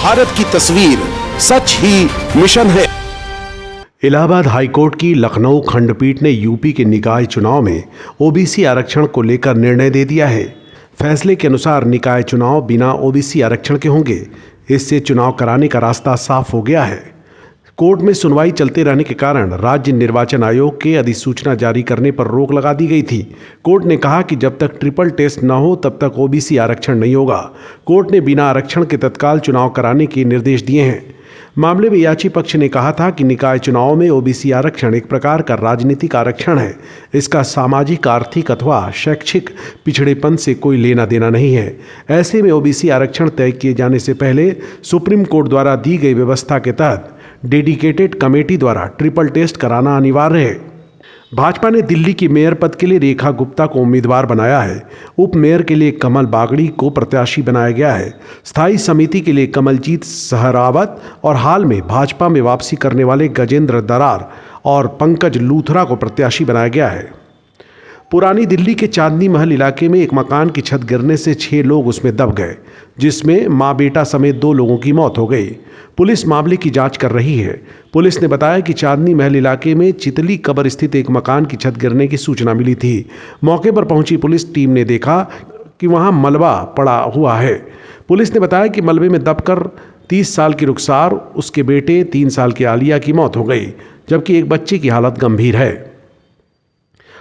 भारत की तस्वीर सच ही मिशन है। इलाहाबाद हाईकोर्ट की लखनऊ खंडपीठ ने यूपी के निकाय चुनाव में ओबीसी आरक्षण को लेकर निर्णय दे दिया है। फैसले के अनुसार निकाय चुनाव बिना ओबीसी आरक्षण के होंगे। इससे चुनाव कराने का रास्ता साफ हो गया है। कोर्ट में सुनवाई चलते रहने के कारण राज्य निर्वाचन आयोग के अधिसूचना जारी करने पर रोक लगा दी गई थी। कोर्ट ने कहा कि जब तक ट्रिपल टेस्ट न हो तब तक ओबीसी आरक्षण नहीं होगा। कोर्ट ने बिना आरक्षण के तत्काल चुनाव कराने के निर्देश दिए हैं। मामले में याची पक्ष ने कहा था कि निकाय चुनाव में ओबीसी आरक्षण एक प्रकार का राजनीतिक आरक्षण है। इसका सामाजिक, आर्थिक अथवा शैक्षिक पिछड़ेपन से कोई लेना देना नहीं है। ऐसे में ओबीसी आरक्षण तय किए जाने से पहले सुप्रीम कोर्ट द्वारा दी गई व्यवस्था के तहत डेडिकेटेड कमेटी द्वारा ट्रिपल टेस्ट कराना अनिवार्य है। भाजपा ने दिल्ली की मेयर पद के लिए रेखा गुप्ता को उम्मीदवार बनाया है। उप मेयर के लिए कमल बागड़ी को प्रत्याशी बनाया गया है। स्थायी समिति के लिए कमलजीत सहरावत और हाल में भाजपा में वापसी करने वाले गजेंद्र दरार और पंकज लूथरा को प्रत्याशी बनाया गया है। पुरानी दिल्ली के चांदनी महल इलाके में एक मकान की छत गिरने से 6 लोग उसमें दब गए, जिसमें मां बेटा समेत 2 लोगों की मौत हो गई। पुलिस मामले की जांच कर रही है। पुलिस ने बताया कि चांदनी महल इलाके में चितली कबर स्थित एक मकान की छत गिरने की सूचना मिली थी। मौके पर पहुंची पुलिस टीम ने देखा कि वहां मलबा पड़ा हुआ है। पुलिस ने बताया कि मलबे में दबकर 30 साल की रुखसार, उसके बेटे 3 साल की आलिया की मौत हो गई, जबकि एक बच्चे की हालत गंभीर है।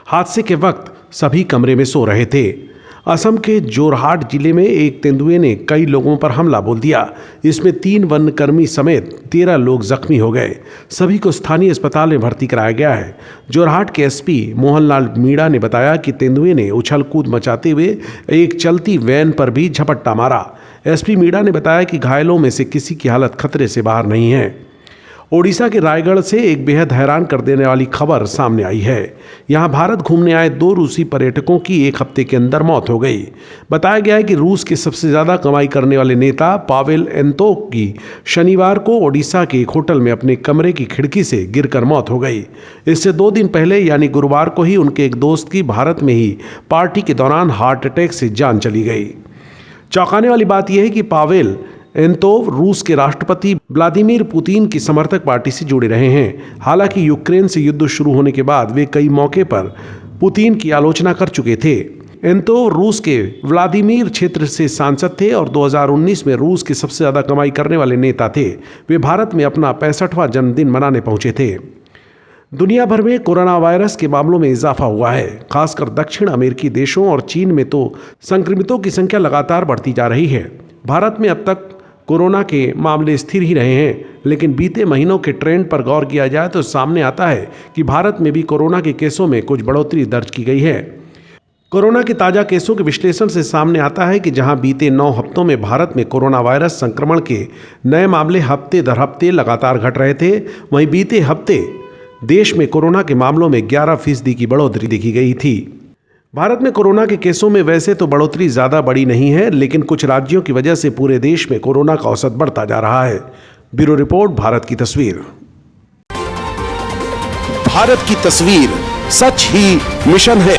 हादसे के वक्त सभी कमरे में सो रहे थे। असम के जोरहाट जिले में एक तेंदुए ने कई लोगों पर हमला बोल दिया। इसमें 3 वनकर्मी समेत 13 लोग जख्मी हो गए। सभी को स्थानीय अस्पताल में भर्ती कराया गया है। जोरहाट के एसपी मोहनलाल मीणा ने बताया कि तेंदुए ने उछल कूद मचाते हुए एक चलती वैन पर भी झपट्टा मारा। एसपी मीणा ने बताया कि घायलों में से किसी की हालत खतरे से बाहर नहीं है। ओडिशा के रायगढ़ से एक बेहद हैरान कर देने वाली खबर सामने आई है। यहां भारत घूमने आए 2 रूसी पर्यटकों की 1 हफ्ते के अंदर मौत हो गई। बताया गया है कि रूस के सबसे ज़्यादा कमाई करने वाले नेता पावेल एंतोव की शनिवार को ओडिशा के एक होटल में अपने कमरे की खिड़की से गिरकर मौत हो गई। इससे 2 दिन पहले यानी गुरुवार को ही उनके एक दोस्त की भारत में ही पार्टी के दौरान हार्ट अटैक से जान चली गई। चौंकाने वाली बात यह है कि पावेल एंतोव रूस के राष्ट्रपति व्लादिमीर पुतिन की समर्थक पार्टी से जुड़े रहे हैं। हालांकि यूक्रेन से युद्ध शुरू होने के बाद वे कई मौके पर पुतिन की आलोचना कर चुके थे। एंतोव रूस के व्लादिमीर क्षेत्र से सांसद थे और 2019 में रूस के सबसे ज़्यादा कमाई करने वाले नेता थे। वे भारत में अपना 65वां जन्मदिन मनाने पहुंचे थे। दुनिया भर में कोरोना वायरस के मामलों में इजाफा हुआ है। खासकर दक्षिण अमेरिकी देशों और चीन में तो संक्रमितों की संख्या लगातार बढ़ती जा रही है। भारत में अब तक कोरोना के मामले स्थिर ही रहे हैं, लेकिन बीते महीनों के ट्रेंड पर गौर किया जाए तो सामने आता है कि भारत में भी कोरोना के केसों में कुछ बढ़ोतरी दर्ज की गई है। कोरोना के ताज़ा केसों के विश्लेषण से सामने आता है कि जहां बीते 9 हफ्तों में भारत में कोरोना वायरस संक्रमण के नए मामले हफ्ते दर हफ्ते लगातार घट रहे थे, वहीं बीते हफ्ते देश में कोरोना के मामलों में 11% की बढ़ोतरी देखी गई थी। भारत में कोरोना के केसों में वैसे तो बढ़ोतरी ज़्यादा बड़ी नहीं है, लेकिन कुछ राज्यों की वजह से पूरे देश में कोरोना का औसत बढ़ता जा रहा है। ब्यूरो रिपोर्ट, भारत की तस्वीर। भारत की तस्वीर सच ही मिशन है।